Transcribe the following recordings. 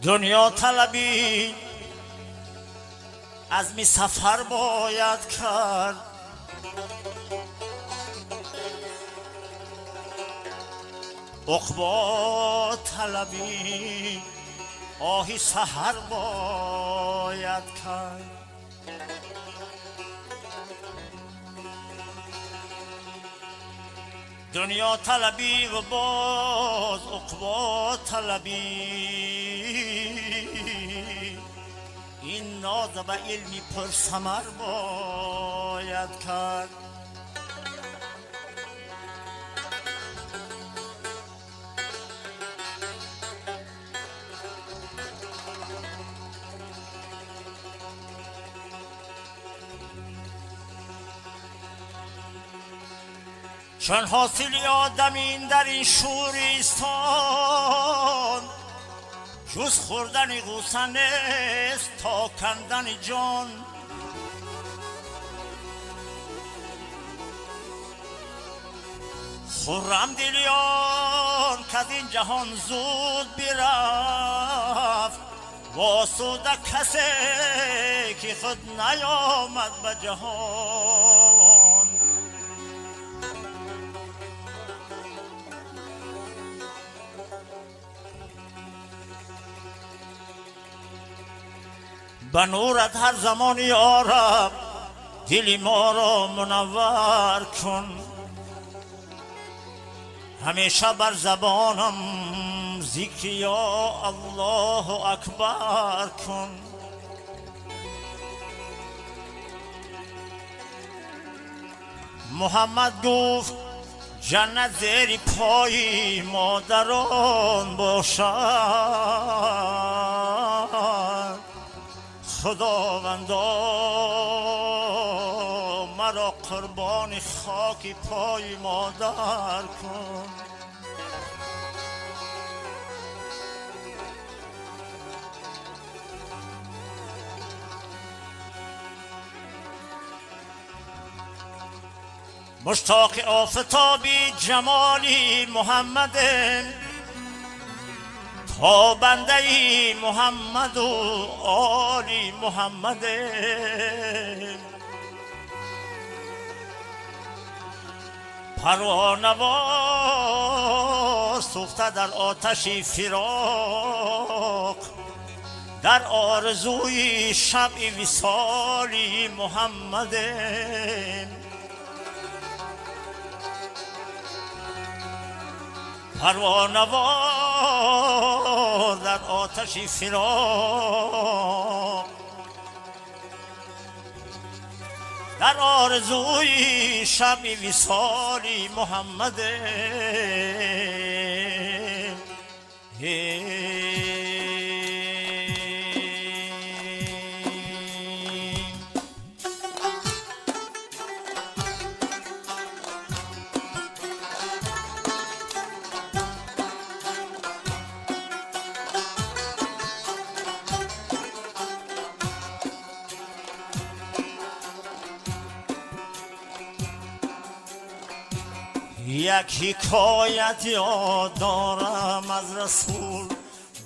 دنیا طلبی از می سفر باید کرد، عقبا طلبی آهی سحر باید کرد. دنیا طلبی و باز عقبا طلبی، این ناز و علمی پر ثمر باید کرد. چون حاصل آدمین در این شوریستان، جز خوردن گوسن است تا کندن جان. خرم دلیان که از این جهان زود برفت، واسوده کسی که خود نیامد به جهان. به نورت هر زمان یا رب دل ما را منور کن، همیشه بر زبانم ذکر یا الله اکبر کن. محمد گفت جنت زیر پای مادران باشد، خداوندا مرا قربان خاک پای مادر کن. مشتاق آفتابی جمالی محمدم، تا بنده محمد و آلی محمد. پروانه‌وار سوخته در آتش فراق، در آرزوی شمع وصالی محمد. پروانه‌وار در آتش فراق، در آرزوی شمع وصالی محمد. یک حکایت یاد دارم از رسول،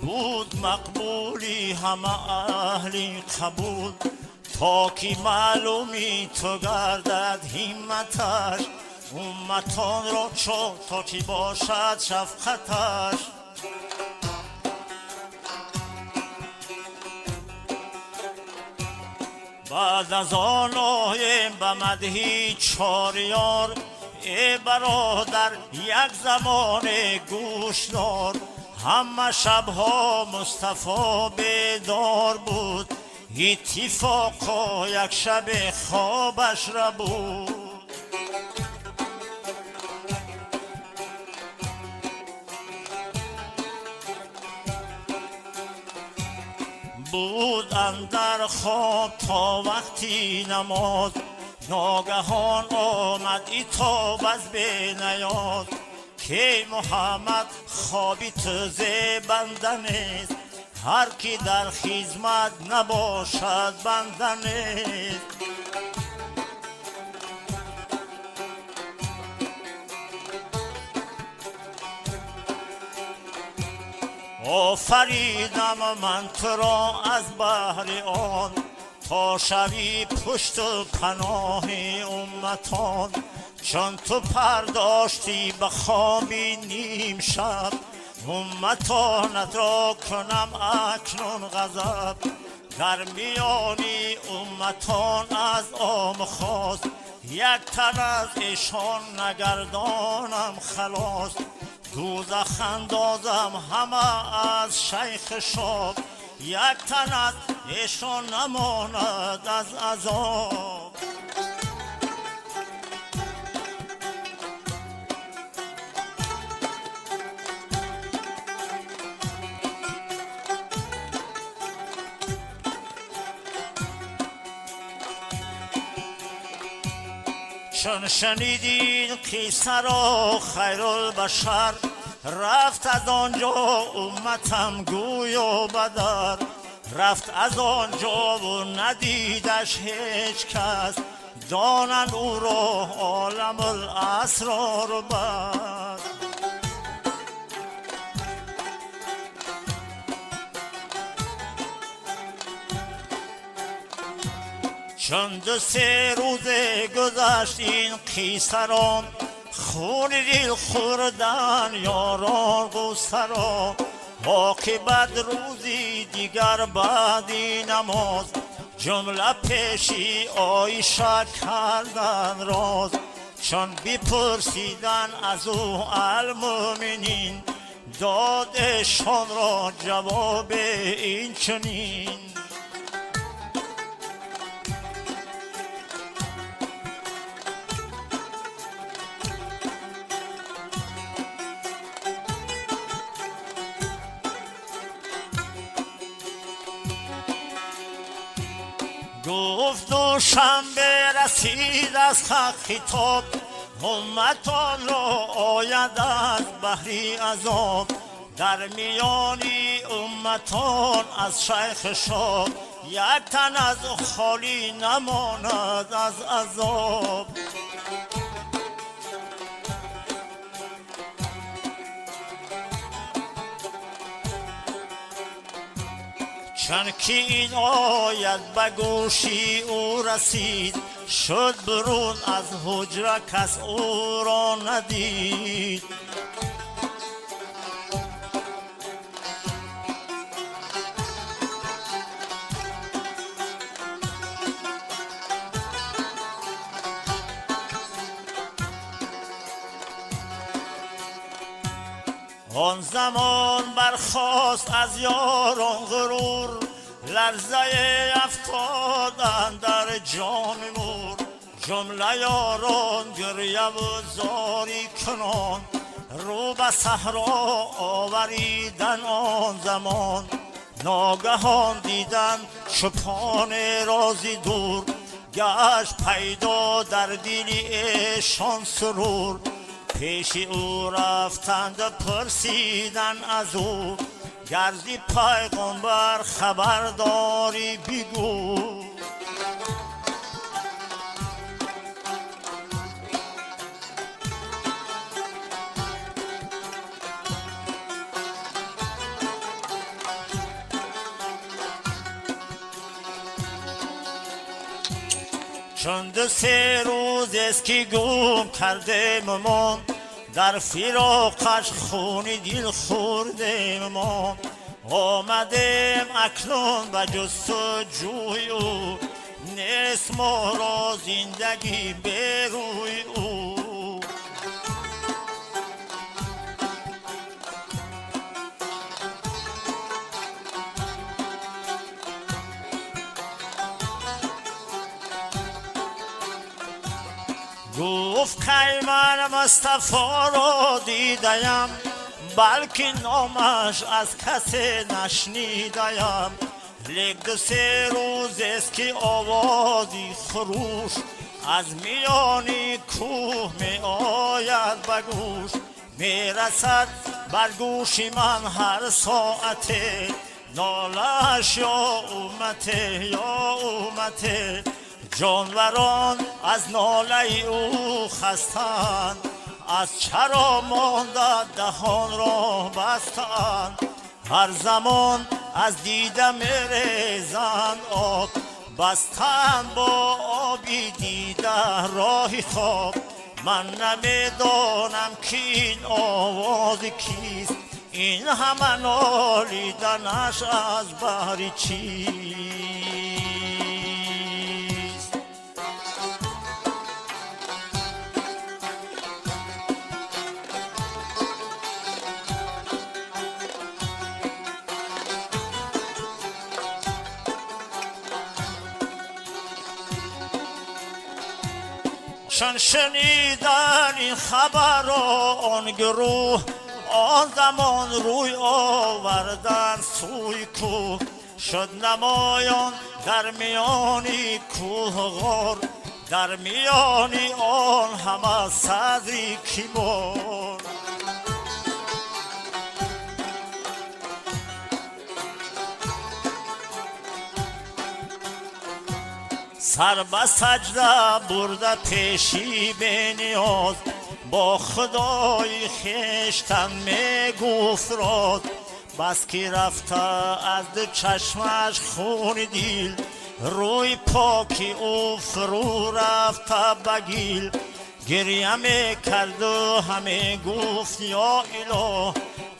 بود مقبولی همه اهل قبول، تا که معلومی تو گردد همتش، امتان را چو تا که باشد شفقتش. بعد از آن آیم به مدحی چاریار، ای برادر یک زمان گوش دار، همه شبها مصطفی بیدار بود، اتفاقا یک شب خوابش را بود. بود اندر خواب تا وقتی نماز، ناگهان آمد ایتاب از بین نیاد، که محمد خوابی تزه بنده نیست، هر کی در خدمت نباشد بنده نیست. آفریدم من تو را از بهر آن تا شوی پشت و پناه امتان. چون تو پرداشتی به خوابی نیم شب امتانت را کنم اکنون غضب. در میانی امتان از عام خواست یک تن از ایشان نگردانم خلاص. دوزخ اندازم همه از شیخ شاب یک تن از ایشان نماند از عذاب. چون شنیدین قصه را خیرالبشر رفت از آنجا امتم گویا بدر. رفت از آنجا و ندیدش هیچ کس دانند او را عالم الاسرار بس. چون دو سه روزه گذشت این قصه را خون دل خوردن یاران غصه را. عاقبت روزی دیگر بعدی نماز جمله پیشی عایشه کردن راز. چون بپرسیدن از او المؤمنین دادشان را جواب این چنین. گفت دوشنبه رسید از حق خطاب امتان را آید از بحری عذاب. در میانی امتان از شیخ شاب یک تن از خالی نماند از عذاب. چون که این آید به گوشی او رسید شد برون از حجره کس او را ندید. آن زمان برخاست از یاران غرور لرزه افتادن در جام مور. جمله یاران گریه و زاری کنان رو به صحرا آوریدن آن زمان. ناگهان دیدن چوپان رازی دور گشت پیدا در دل ایشان سرور. پیش او رفتند پرسیدن از او گردی پیغمبر خبرداری بگو. چون دو سه روز است که گم کرده ما در فراقش خون دل خورده ما. آمدیم اکنون به جستجوی او نیست ما را زندگی به روی او. گفت که من مصطفی را دیدیم بلکه نامش از کسی نشنیدیم. لیک دو سه روز است که آوازی خروش از میانی کوه می آید به گوش. می رسد بر گوش من هر ساعته نالش یا امته یا امته. جانوران از ناله او خستند از چرا مانده دهان را بستند. هر زمان از دیدم ریزن آب، بستن با آبی دیده راهی خواب. من نمیدانم که این آواز کیست، این همه نالیدنش از بهر چیست. چون شنیدن این خبر آن گروه، آن زمان روی آوردن سوی کوه. شد نمایان در میانی کوه غار، در میانی آن همه صدری کبار. سر به سجده برده پیشی به نیاز، با خدای خویشتن می گفت راز. بس که رفته از چشمش خون دیل، روی پاکی او فرو رفته بگیل. گریه می کرد و همه گفت یا اله،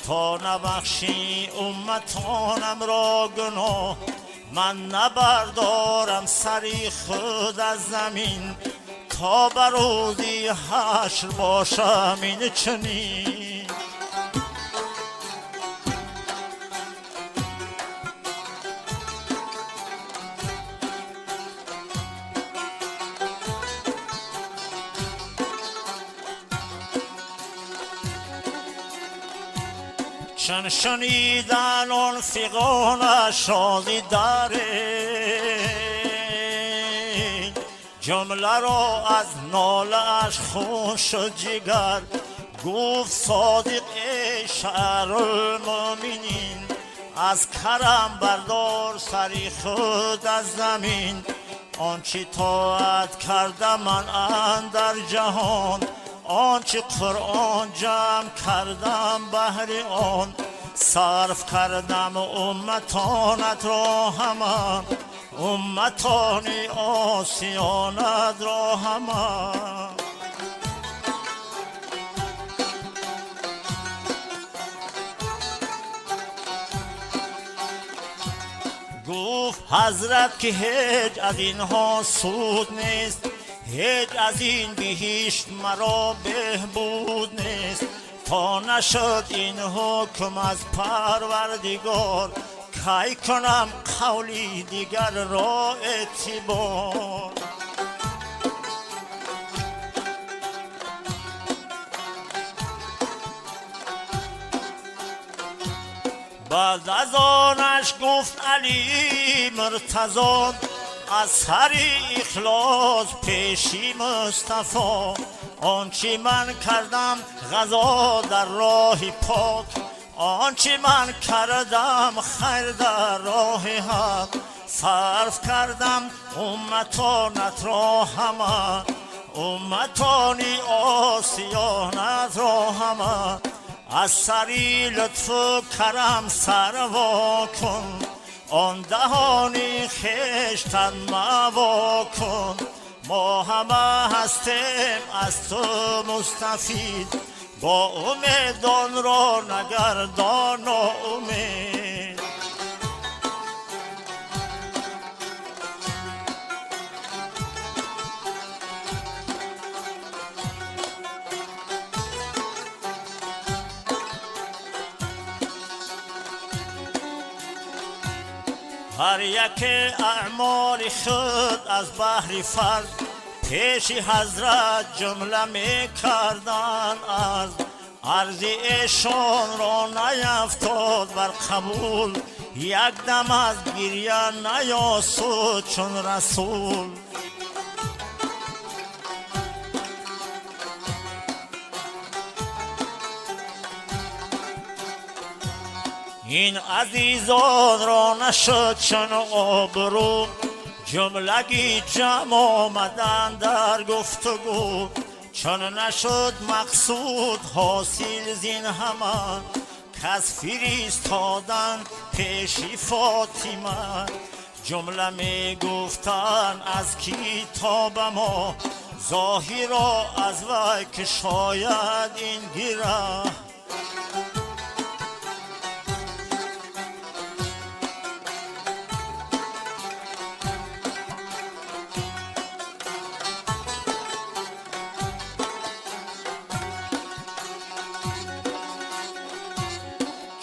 تا نبخشی امتانم را گناه. من نبردارم سری خود از زمین، تا بر روزی حشر باشم این چنین. چون شنیدن آن فغان شازی داره، جمله را از ناله اش خون شد جگر. گفت صادق ای شهر المؤمنین، از کرم بردار سری خود از زمین. آنچه طاعت کردم من اندر جهان، آنچه قرآن جمع کردم بهر آن. صرف کردم امتانت را همان، امتان آسیانت را همان. گفت حضرت که هیچ از اینها سود نیست، هیچ از این بهشت مرا بهبود نیست. تا نشد این حکم از پروردگار، کی کنم قولی دیگر را اعتبار. بعد از آنش گفت علی مرتضی، از سر اخلاص پیشی مصطفی. آنچه من کردم غذا در راه پاک، آنچه من کردم خیر در راه حق. صرف کردم امتانت را همه، امتانی آسیانت را همه. از سری لطف و کرم سروا کن، آن دهانی خویشتن موا کن. ما همه هستیم از تو مستفید، با امیدان را نگردان ناامید. هر یک اعمال خود از بحر فرض، پیش حضرت جمله می کردن. از عرض ایشان را نیفتاد بر قبول، یک دم از گریه نیاسود چون رسول. این عزیزان را نشد چون آبرو، جملگی جمع آمدن در گفتگو. چون نشد مقصود حاصل زین همان، کس فرستادن پیشی فاطمه، جمله می گفتن از کتاب ما، ظاهرا از وی که شاید این گیره.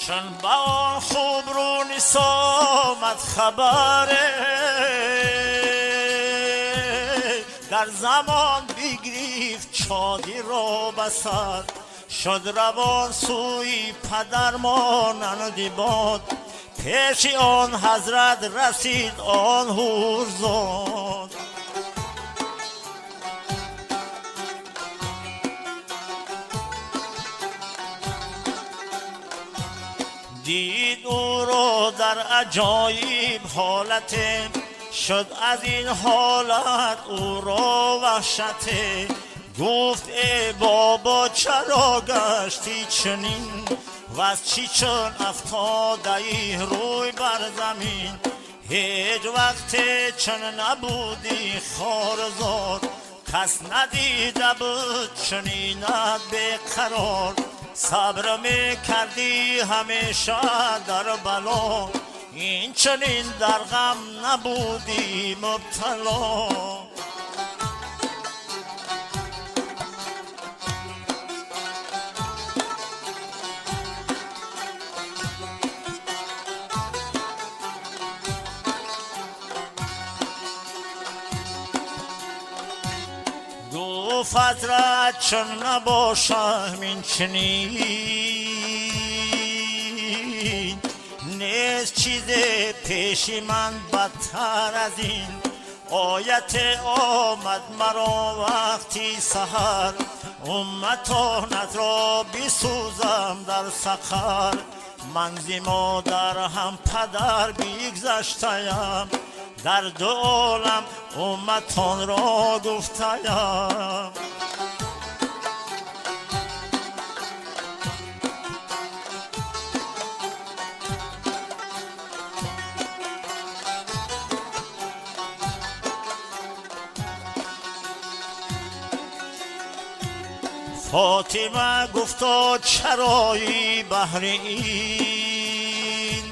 چون با آن خوب رو آمد خبره، در زمان بگریفت شادی را بسر، شد روان سوی پدر مانند باد، پیش آن حضرت رسید آن حورزاد. دید او را در عجایب حالت، شد از این حالت او را وحشت. گفت ای بابا چرا گشتی چنین، و از چی چون افتاده ای روی بر زمین. هیچ وقت چون نبودی خارزار، کس ندیده بود چنینت بقرار. صبر می کردی همیشه در بلا، این چنین در غم نبودی مبتلا. گفت حضرت چون نباشم این چنین، نیست چیز پیش من بدتر از این. آیت آمد مرا وقتی سحر، امتانت را بسوزم در سقر. من زی مادر هم پدر بگذشتیم، در دو عالم امتان را گفتیم. فاطمه گفتا چرایی بهر این،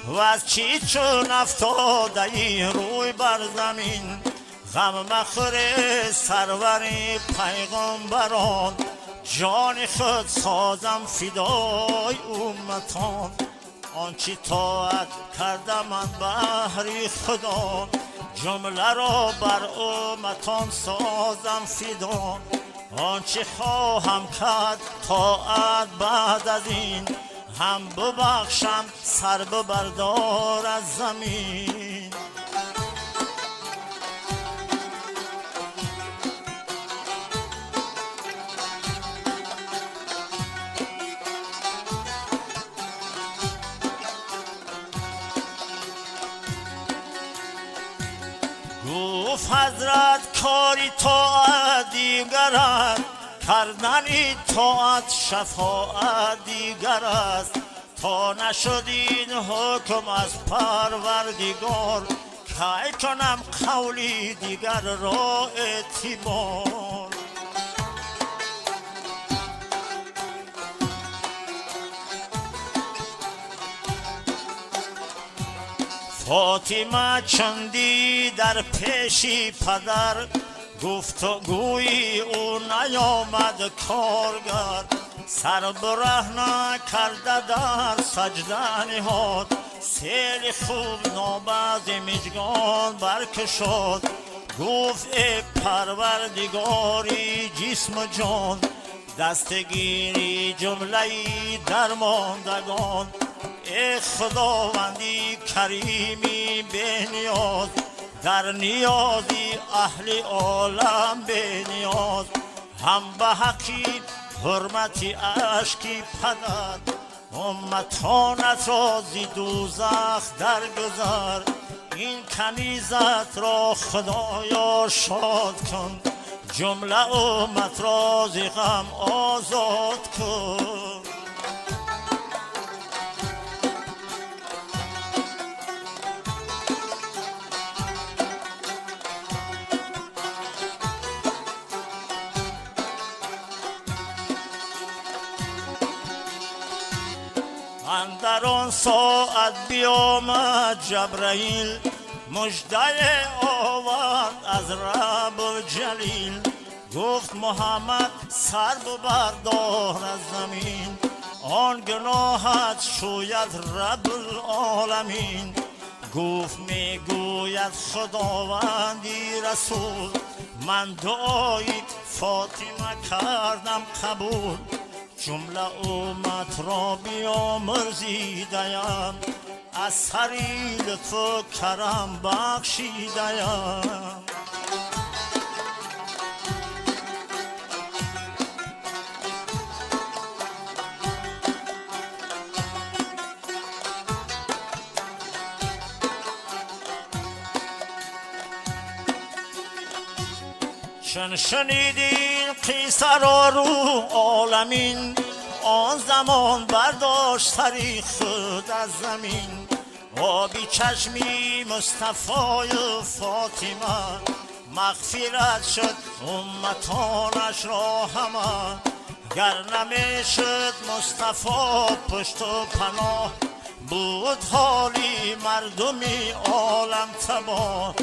و از چی چون افتاده ای روی بر زمین. غم مخور سرور پیغمبران، جان خود سازم فدای امتان. آنچه طاعت کردم من بهر خدا، جمله را بر امتان سازم فدا. آنچه خواهم کرد طاعت بعد از این، هم ببخشم سر ببردار از زمین. گفت حضرت کاری طاعت دیگر است، کردن طاعت شفاعت دیگر است. تا نشد این حکم از پروردگار، کی کنم قولی دیگر را اعتبار. فاطمه چندی در پیشی پدر، گفتگوی او نیامد کارگر. سر برهنه کرده در سجده نهاد، سیل خوب نابد مژگان برکشاد. گفت ای پروردگاری جسم و جان، دستگیری جمله درماندگان. ای خداوندی کریمی به نیاز، در نیازی اهل عالم به نیاز. هم به حقی حرمتی اشکی پدر، امتانت را زی دوزخ درگذر. این کنیزت را خدایا شاد کن، جمله امت را زی غم آزاد کن. اندر آن ساعت بیامد جبرائیل، مژده آورد از رب الجلیل. گفت محمد سر بردار از زمین، آن گناهت شوید رب العالمین. گفت میگوید خداوندی رسول، من دعای فاطمه کردم قبول. جمله امت را بیامرزیدیم، از سری لطف و کرم بخشیدیم. چون شنیدین قصه را رو عالمین، آن زمان برداشت سری خود از زمین. آبی چشمی مصطفی فاطمه، مغفرت شد امتانش را همه. گر نمیشد مصطفی پشت و پناه، بود حالی مردمی عالم تباه.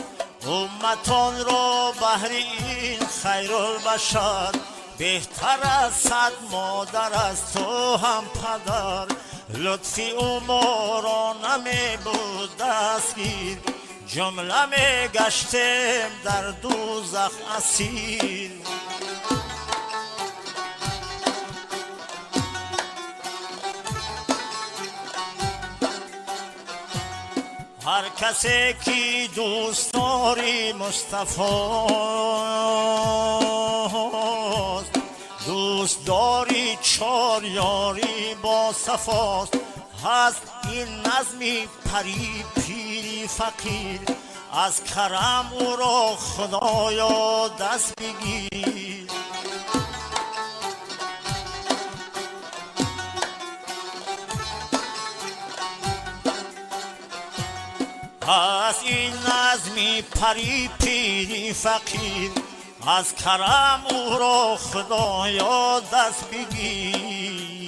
امتان را بهر این خیرالبشر، بهتر از 100 مادر از تو هم پدر. لطفی او ما را نمی بود دستگیر، جمله می گشتیم در دوزخ اسیر. هر کسی که دوست داری مصطفاست، دوست داری 4 یاری با صفاست. هست این نظمی پری پیری فقیر، از کرم او را خدایا دست بگیر. از این نظمی پری پیری فقیر، از کرم او را خدایا دست بگیر.